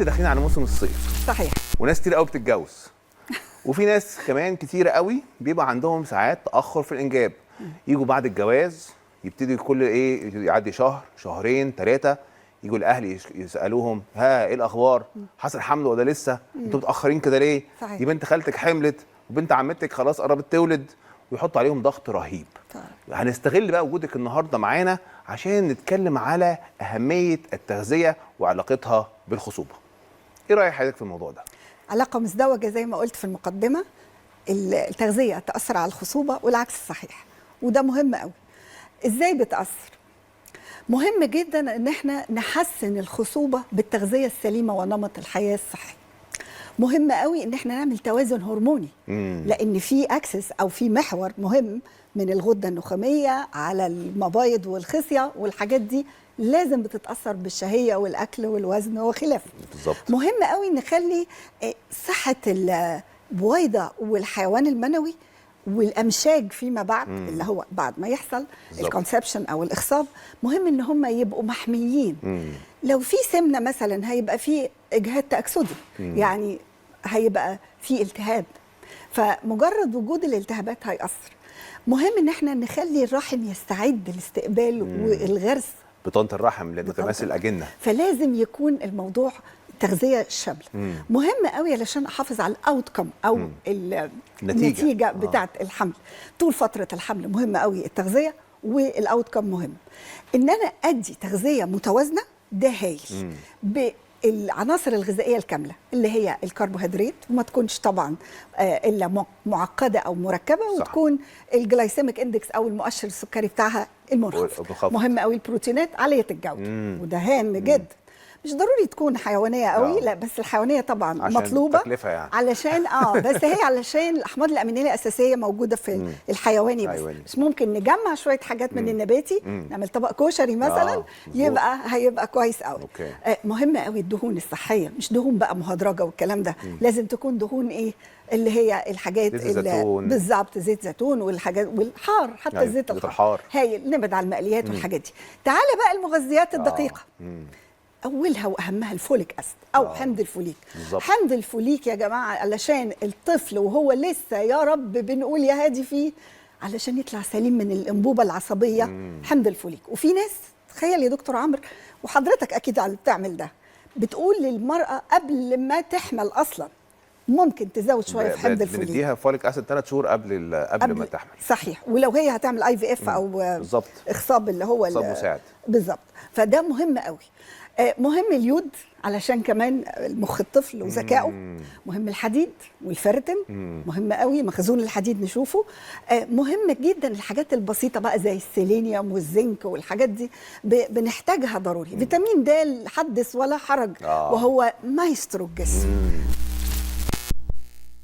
دلوقتي داخلين على موسم الصيف. صحيح. وناس كتير قوي بتتجوز. وفي ناس كمان كتير قوي بيبقى عندهم ساعات تاخر في الانجاب. يجوا بعد الجواز يبتدي كل يعدي شهر شهرين ثلاثه، يجوا الاهل يسالوهم ها ايه الاخبار؟ حصل حمل ولا لسه؟ انتوا متاخرين كده ليه؟ صحيح. دي بنت خالتك حملت وبنت عمتك خلاص قربت تولد، ويحطوا عليهم ضغط رهيب. هنستغل بقى وجودك النهارده معانا عشان نتكلم على اهميه التغذيه وعلاقتها بالخصوبه. ايه راي حضرتك في الموضوع ده؟ علاقه مزدوجه زي ما قلت في المقدمه. التغذيه تاثر على الخصوبه والعكس صحيح، وده مهم قوي. ازاي بتاثر؟ مهم جدا ان احنا نحسن الخصوبه بالتغذيه السليمه ونمط الحياه الصحي. مهم قوي ان احنا نعمل توازن هرموني، لان في اكسس او في محور مهم من الغده النخاميه على المبايض والخصيه، والحاجات دي لازم بتتاثر بالشهيه والاكل والوزن وخلافه. بالظبط. مهم قوي نخلي صحه البويضه والحيوان المنوي والامشاج فيما بعد اللي هو بعد ما يحصل الكونسبشن او الاخصاب، مهم ان هم يبقوا محميين. لو في سمنه مثلا هيبقى في اجهاد تاكسدي، يعني هيبقى في التهاب، فمجرد وجود الالتهابات هيأثر. مهم ان احنا نخلي الرحم يستعد لاستقبال والغرس، بطانه الرحم لانغماس الاجنه، فلازم يكون الموضوع تغذيه شامله. مهم قوي علشان احافظ على الاوتكم او النتيجه بتاعه الحمل طول فتره الحمل. مهم قوي التغذيه والاوتكم مهم. ان انا ادي تغذيه متوازنه ده هايل بالعناصر الغذائيه الكامله اللي هي الكربوهيدرات، وما تكونش طبعا الا معقده او مركبه، صح. وتكون الجلايسيميك اندكس او المؤشر السكري بتاعها المنخفض. مهم قوي البروتينات عاليه الجوده، وده هام جدا. مش ضروري تكون حيوانيه قوي، لا، بس الحيوانيه طبعا عشان مطلوبه تكلفة يعني. علشان بس هي علشان الاحماض الامينيه الاساسيه موجوده في الحيواني بس. مش ممكن نجمع شويه حاجات من النباتي، نعمل طبق كشري مثلا، هيبقى كويس قوي. مهم قوي الدهون الصحيه، مش دهون بقى مهدرجه والكلام ده. لازم تكون دهون ايه اللي هي الحاجات بالظبط، زيت زيتون والحاجات والحار، حتى الزيت الحار هايل. نبعد على المقليات والحاجات دي. تعالى بقى المغذيات الدقيقه. اولها واهمها الفوليك اسيد او حمض الفوليك. حمض الفوليك يا جماعه علشان الطفل وهو لسه يا رب بنقول يا هادي فيه، علشان يطلع سليم من الانبوبه العصبيه. حمض الفوليك. وفي ناس، تخيل يا دكتور عمرو وحضرتك اكيد بتعمل ده، بتقول للمراه قبل ما تحمل اصلا ممكن تزود شويه في حمض الفوليك. بنديها فوليك اسيد 3 شهور قبل ما تحمل. صحيح. ولو هي هتعمل IVF او اخصاب اللي هو اخصاب مساعد. بالظبط. فده مهم قوي. مهم اليود علشان كمان مخ الطفل وذكائه. مهم الحديد والفيرتين، مهم قوي مخزون الحديد نشوفه. مهم جدا الحاجات البسيطه بقى زي السيلينيوم والزنك والحاجات دي بنحتاجها ضروري. فيتامين د حدث ولا حرج، وهو مايسترو الجسم.